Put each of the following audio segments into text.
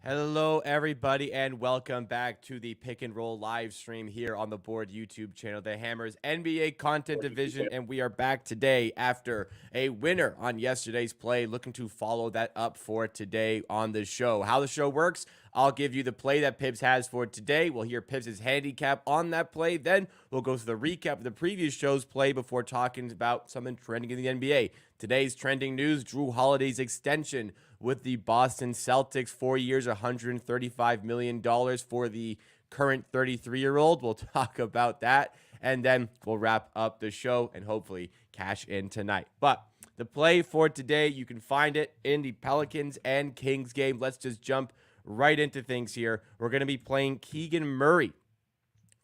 Hello, everybody, and welcome back to the Pick and Roll live stream here on the Board YouTube channel, the Hammers NBA Content Division. And we are back today after a winner on yesterday's play, looking to follow that up for today on the show. How the show works, I'll give you the play that Pips has for today. We'll hear Pips' handicap on that play. Then we'll go through the recap of the previous show's play before talking about something trending in the NBA. Today's trending news, Jrue Holiday's extension with the Boston Celtics, 4 years, $135 million for the current 33-year-old. We'll talk about that, and then we'll wrap up the show and hopefully cash in tonight. But the play for today, you can find it in the Pelicans and Kings game. Let's just jump right into things here. We're going to be playing Keegan Murray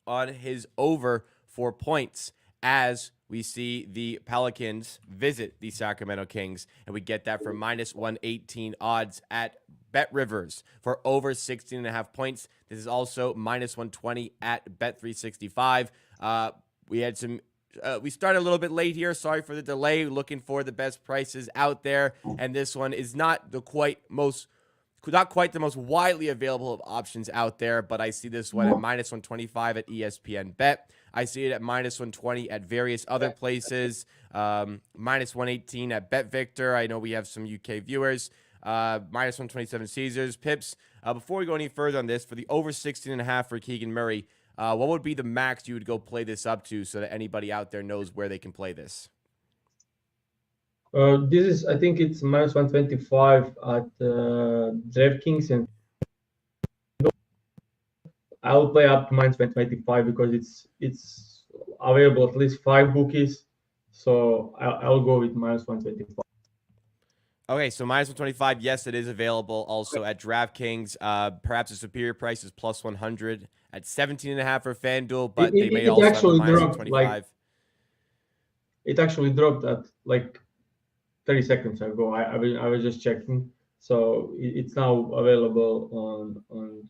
on his over 4 points as we see the Pelicans visit the Sacramento Kings, and we get that for minus 118 odds at Bet Rivers for over 16.5 points. This is also minus 120 at Bet365. We started a little bit late here. Sorry for the delay. Looking for the best prices out there, and this one is not quite the most widely available of options out there, but I see this one at minus 125 at ESPN Bet. I see it at minus 120 at various other places, minus 118 at Bet Victor. I know we have some UK viewers, minus 127 Caesars. Pips, before we go any further on this, for the over 16.5 for Keegan Murray, what would be the max you would go play this up to so that anybody out there knows where they can play this? This is, I think it's minus 125 at DraftKings, and I'll play up to minus 125 because it's available at least 5 bookies. So I'll go with minus 125. Okay, so minus 125, yes, it is available also at DraftKings. Perhaps a superior price is plus 100 at 17.5 for FanDuel, but they may also have the minus 125. It actually dropped at like 30 seconds ago. I was just checking, so it's now available on.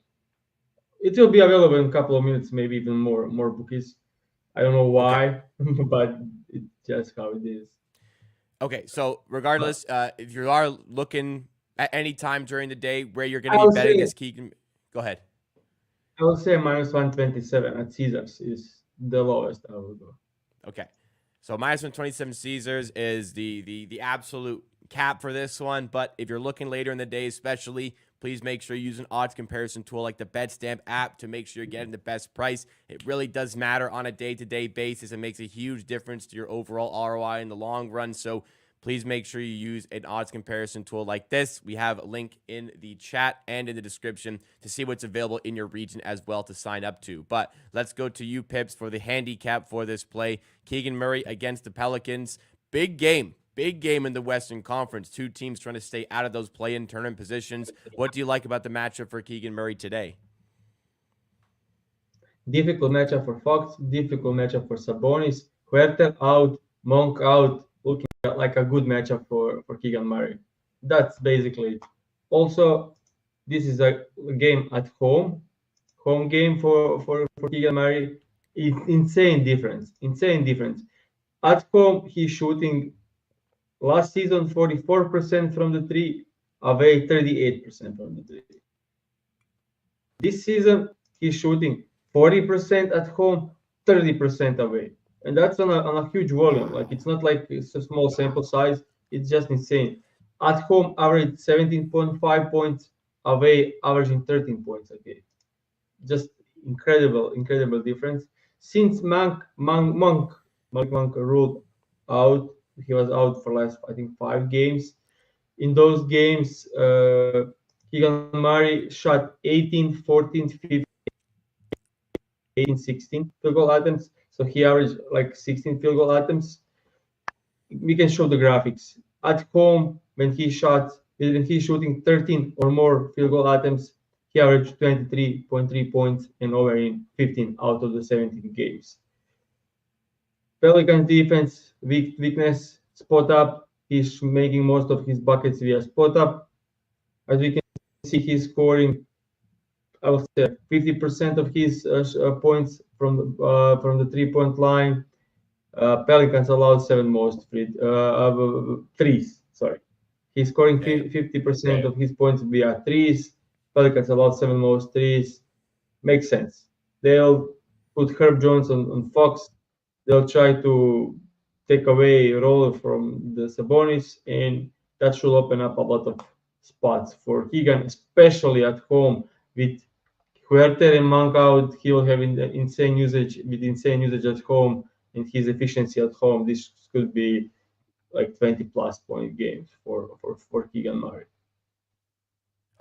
It will be available in a couple of minutes, maybe even more bookies. I don't know why, okay. But it's just how it is. Okay, so regardless, if you are looking at any time during the day where you're going to be betting as Keegan, go ahead. I would say minus 127 at Caesars is the lowest I will go. Okay. So minus 127 Caesars is the absolute cap for this one. But if you're looking later in the day, especially, please make sure you use an odds comparison tool like the BetStamp app to make sure you're getting the best price. It really does matter on a day-to-day basis. It makes a huge difference to your overall ROI in the long run. So please make sure you use an odds comparison tool like this. We have a link in the chat and in the description to see what's available in your region as well to sign up to. But let's go to you, Pips, for the handicap for this play. Keegan Murray against the Pelicans. Big game in the Western Conference. Two teams trying to stay out of those play-in tournament positions. What do you like about the matchup for Keegan Murray today? Difficult matchup for Fox, difficult matchup for Sabonis. Huerta out, Monk out. Looking like a good matchup for Keegan Murray. That's basically it. Also, this is a game at home game for Keegan Murray. Insane difference. At home, he's shooting last season 44% from the three, away 38% from the three. This season, he's shooting 40% at home, 30% away. And that's on a huge volume. Like, it's not like it's a small sample size. It's just insane. At home, average 17.5 points, away, averaging 13 points a game. Just incredible difference. Since Monk ruled out, he was out for last, I think, 5 games. In those games, Keegan Murray shot 18, 14, 15, 18, 16 field goal attempts. So he averaged like 16 field goal attempts. We can show the graphics. At home, when he's shooting 13 or more field goal attempts, he averaged 23.3 points and over in 15 out of the 17 games. Pelicans defense, weakness, spot up. He's making most of his buckets via spot up. As we can see, he's scoring, I would say, 50% of his points from the 3-point line. Pelicans allowed 7 most threes. Sorry, he's scoring 50% of his points via threes. Pelicans about seven most threes. Makes sense. They'll put Herb Jones on Fox. They'll try to take away role from the Sabonis, and that should open up a lot of spots for Keegan, especially at home with Huerter and Monk out. He'll have insane usage at home, and his efficiency at home. This could be like 20 plus point games for Keegan Murray.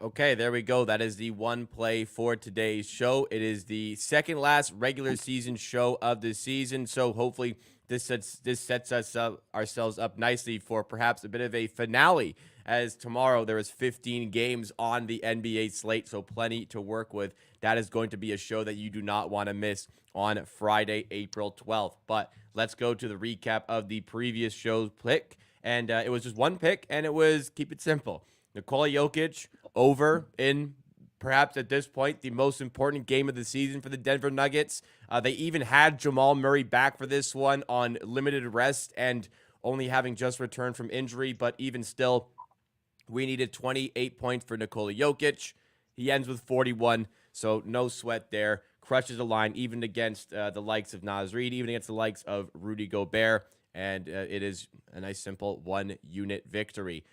Okay, there we go. That is the one play for today's show. It is the second last regular season show of the season, so hopefully this sets us up ourselves up nicely for perhaps a bit of a finale. As tomorrow there is 15 games on the NBA slate, so plenty to work with. That is going to be a show that you do not want to miss on Friday, April 12th. But let's go to the recap of the previous show's pick, and it was just one pick, and it was keep it simple. Nikola Jokic over in perhaps at this point the most important game of the season for the Denver Nuggets. They even had Jamal Murray back for this one on limited rest and only having just returned from injury, but even still, we needed 28 points for Nikola Jokic. He ends with 41, so no sweat there. Crushes the line even against the likes of Naz Reid, even against the likes of Rudy Gobert, and it is a nice simple one-unit victory.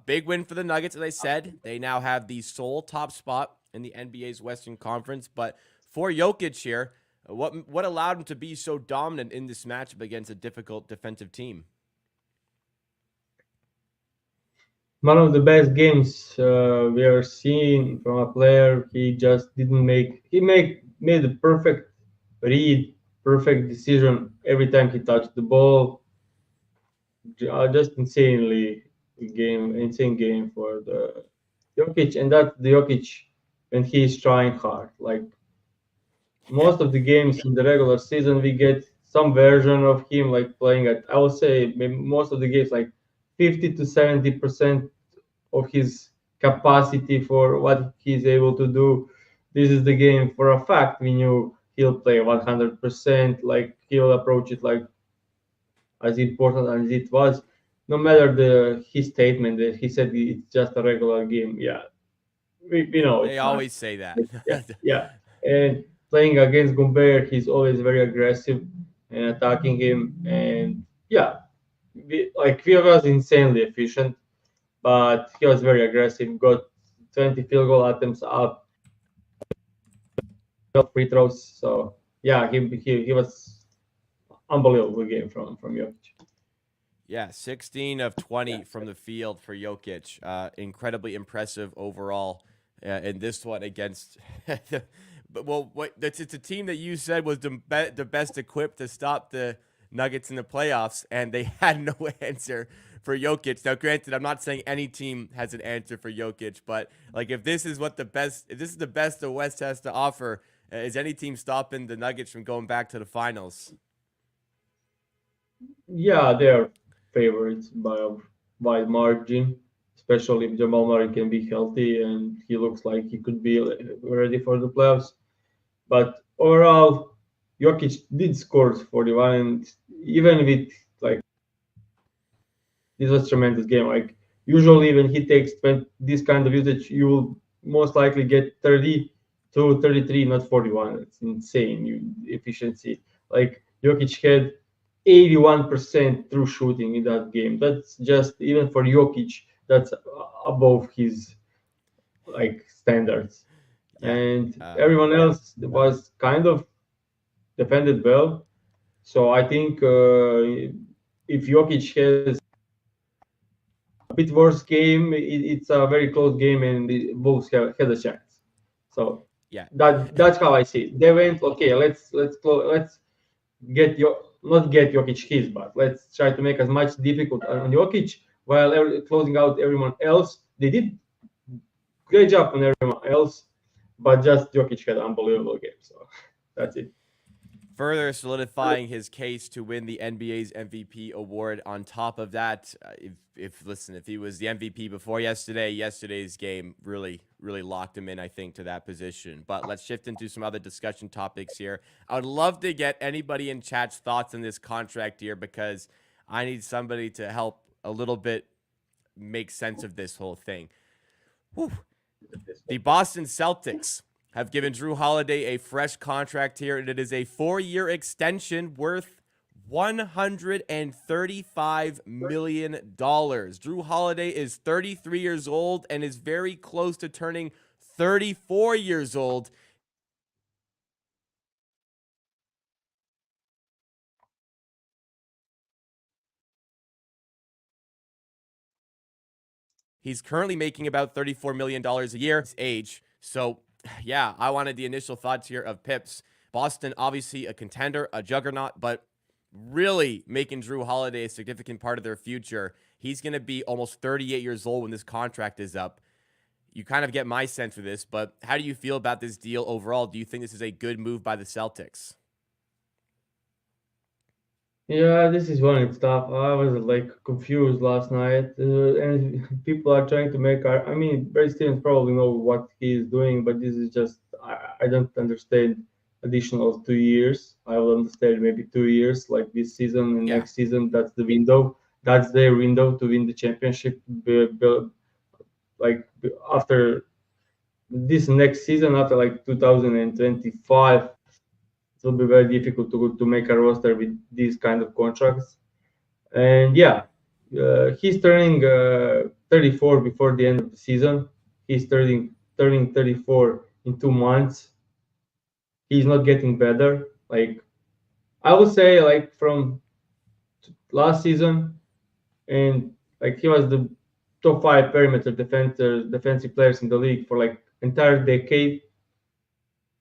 Big win for the Nuggets, as I said. They now have the sole top spot in the NBA's Western Conference. But for Jokic here, what allowed him to be so dominant in this matchup against a difficult defensive team? One of the best games we are seeing from a player. He just didn't make he made a perfect read, perfect decision every time he touched the ball. Just insane game for the Jokic, and that the Jokic when he's trying hard. Like most of the games in the regular season, we get some version of him like playing at. I would say maybe most of the games like 50 to 70% of his capacity for what he's able to do. This is the game for a fact. We knew he'll play 100%. Like he'll approach it like as important as it was. No matter the his statement that he said it's just a regular game. Yeah, we know They it's not. always say that. Yeah, yeah. And playing against Gobert, he's always very aggressive and attacking him. And yeah, he was insanely efficient, but he was very aggressive. Got 20 field goal attempts up, 12 free throws. So yeah, he was unbelievable game from Jokic. Yeah, 16 of 20 from the field for Jokic. Incredibly impressive overall in this one against. It's a team that you said was the best equipped to stop the Nuggets in the playoffs, and they had no answer for Jokic. Now, granted, I'm not saying any team has an answer for Jokic, but like if this is the best the West has to offer, is any team stopping the Nuggets from going back to the finals? Yeah, they're favorites by a wide margin, especially if Jamal Murray can be healthy and he looks like he could be ready for the playoffs. But overall, Jokic did score 41, and even with like this was tremendous game. Like usually when he takes this kind of usage, you will most likely get 30 to 33, not 41. It's insane efficiency. Like Jokic had 81% true shooting in that game. That's just even for Jokic, that's above his like standards. Yeah. And everyone else was kind of defended well. So I think if Jokic has a bit worse game, it's a very close game, and the Wolves had a chance. So Yeah. that's how I see it. They went okay. Let's get your not get Jokic his, but let's try to make as much difficult on Jokic while closing out everyone else. They did great job on everyone else, but just Jokic had an unbelievable game. So that's it. Further solidifying his case to win the NBA's MVP award. On top of that, if he was the MVP before yesterday's game really locked him in, I think, to that position. But let's shift into some other discussion topics here. I would love to get anybody in chat's thoughts on this contract here because I need somebody to help a little bit make sense of this whole thing. Whew. The Boston Celtics have given Drew Holiday a fresh contract here, and it is a 4-year extension worth $135 million. Drew Holiday is 33 years old and is very close to turning 34 years old. He's currently making about $34 million a year. His age. So, yeah, I wanted the initial thoughts here of Pips. Boston, obviously a contender, a juggernaut, but really making Drew Holiday a significant part of their future. He's going to be almost 38 years old when this contract is up. You kind of get my sense for this, but how do you feel about this deal overall? Do you think this is a good move by the Celtics? Yeah, this is one stuff. I was like confused last night, and people are trying to make. I mean, Brad Stevens probably know what he is doing, but this is just I don't understand. Additional 2 years, I will understand maybe 2 years, like this season and Yeah. next season. That's the window. That's their window to win the championship. Like after this next season, after like 2025, it will be very difficult to make a roster with these kind of contracts. And yeah, he's turning 34 before the end of the season. He's turning 34 in 2 months. He's not getting better. Like I would say, like from last season, and like he was the top five perimeter defensive players in the league for like entire decade.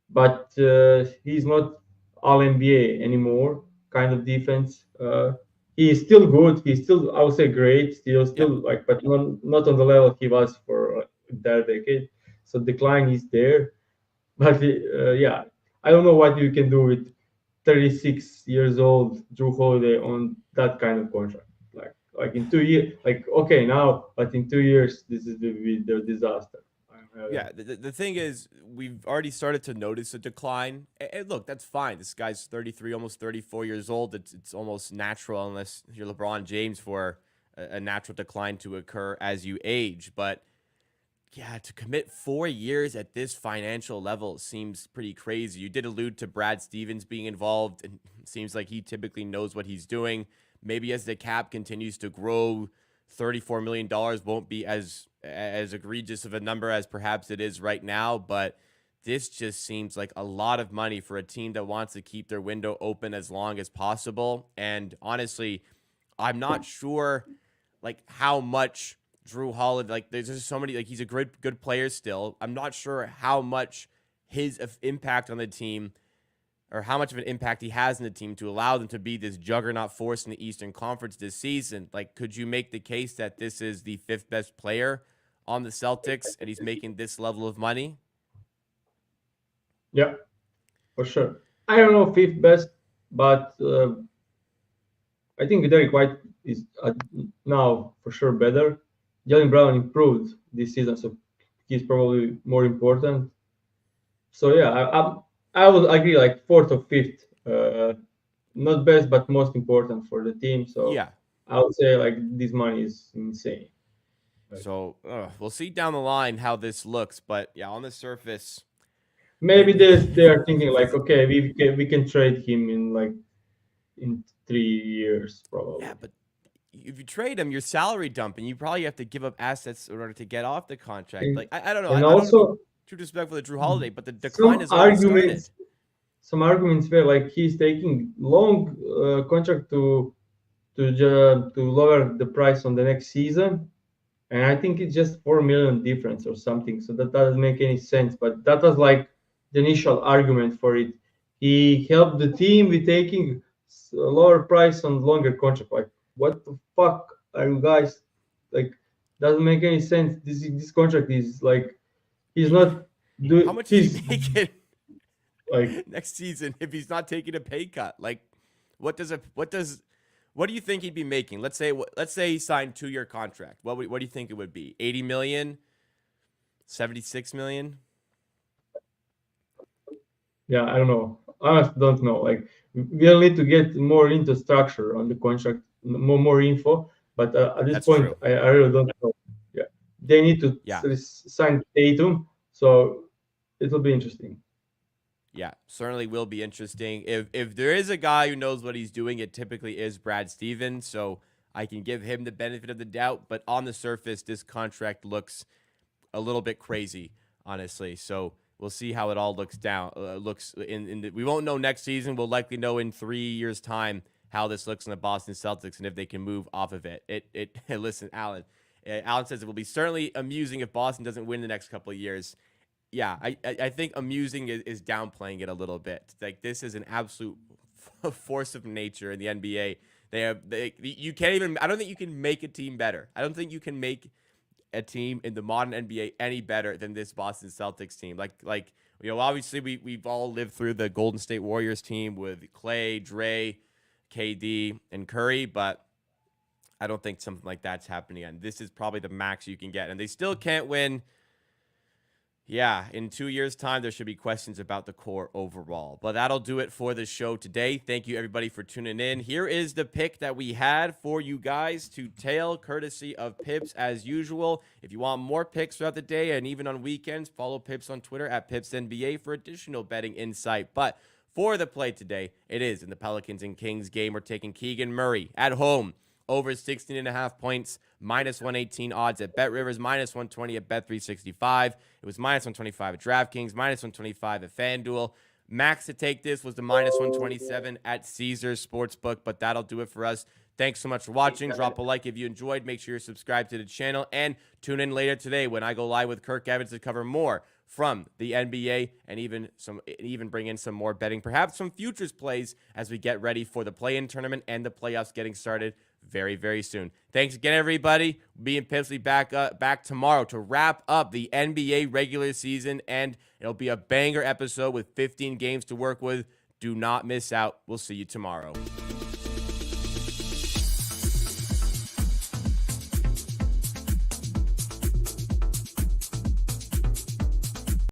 But he's not all NBA anymore. Kind of defense. He's still good. He's still, I would say, great. Still Yep. like, but not on the level he was for that decade. So decline is there. But yeah, I don't know what you can do with 36 years old Drew Holiday on that kind of contract. Like in 2 years, like okay now, but in 2 years, this is the disaster. Yeah, the thing is, we've already started to notice a decline. And look, that's fine. This guy's 33, almost 34 years old. It's almost natural, unless you're LeBron James, for a natural decline to occur as you age. But yeah, to commit 4 years at this financial level seems pretty crazy. You did allude to Brad Stevens being involved, and it seems like he typically knows what he's doing. Maybe as the cap continues to grow, $34 million won't be as egregious of a number as perhaps it is right now, but this just seems like a lot of money for a team that wants to keep their window open as long as possible. And honestly, I'm not sure like how much Drew Holiday, like there's just so many, like he's a good player still. I'm not sure how much his impact on the team, or how much of an impact he has in the team to allow them to be this juggernaut force in the Eastern Conference this season. Like, could you make the case that this is the fifth best player on the Celtics and he's making this level of money? Yeah, for sure. I don't know fifth best, but I think Derek White is now for sure better. Jalen Brown improved this season, so he's probably more important. So yeah, I would agree like fourth or fifth, not best but most important for the team. So Yeah. I would say like this money is insane. Like, So we'll see down the line how this looks. But yeah, on the surface, maybe they are thinking like, okay, we can trade him in like in 3 years yeah, probably. but if you trade him, you're salary dumping. You probably have to give up assets in order to get off the contract. And, Like, I don't know. and I don't want to be also too disrespectful to Drew Holiday, but the decline some has already started. arguments some arguments were like he's taking long contract to lower the price on the next season, and I think it's just 4 million difference or something. So that doesn't make any sense. But that was like the initial argument for it. He helped the team with taking a lower price on longer contract. Like what the fuck are you guys like? Doesn't make any sense. This contract is like he's He, not how do much is he he's making like next season if he's not taking a pay cut? Like, what do you think he'd be making? Let's say he signed 2-year contract. What do you think it would be? 80 million, 76 million? yeah, I don't know. I honestly don't know. Like we'll need to get more into structure on the contract, more info. But at this That's point, true. I really don't know. Yeah, they need to Yeah. sign Tatum, so it'll be interesting. Yeah, certainly will be interesting. If there is a guy who knows what he's doing, it typically is Brad Stevens. So I can give him the benefit of the doubt. But on the surface, this contract looks a little bit crazy, honestly. So we'll see how it all looks we won't know next season. We'll likely know in 3 years' time how this looks in the Boston Celtics and if they can move off of it. Listen, Alan. Alan says it will be certainly amusing if Boston doesn't win the next couple of years. Yeah, I think amusing is downplaying it a little bit. Like, this is an absolute force of nature in the NBA. You can't even. I don't think you can make a team better. I don't think you can make a team in the modern NBA any better than this Boston Celtics team. Obviously we've all lived through the Golden State Warriors team with Clay, Dre, KD, and Curry, but I don't think something like that's happening again. This is probably the max you can get, and they still can't win. Yeah, in 2 years' time, there should be questions about the core overall. But that'll do it for the show today. Thank you, everybody, for tuning in. Here is the pick that we had for you guys to tail, courtesy of Pips, as usual. If you want more picks throughout the day and even on weekends, follow Pips on Twitter at PipsNBA for additional betting insight. But for the play today, it is in the Pelicans and Kings game. We're taking Keegan Murray at home. Over 16.5 points, minus 118 odds at BetRivers, minus 120 at Bet365. It was minus 125 at DraftKings, minus 125 at FanDuel. Max to take this was the minus 127 at Caesars Sportsbook, but that'll do it for us. Thanks so much for watching. Drop a like if you enjoyed. Make sure you're subscribed to the channel, and tune in later today when I go live with Kirk Evans to cover more from the NBA and even bring in some more betting, perhaps some futures plays as we get ready for the play-in tournament and the playoffs getting started very, very soon. Thanks again, everybody. Me and Pips will be back tomorrow to wrap up the NBA regular season, and it'll be a banger episode with 15 games to work with. Do not miss out. We'll see you tomorrow.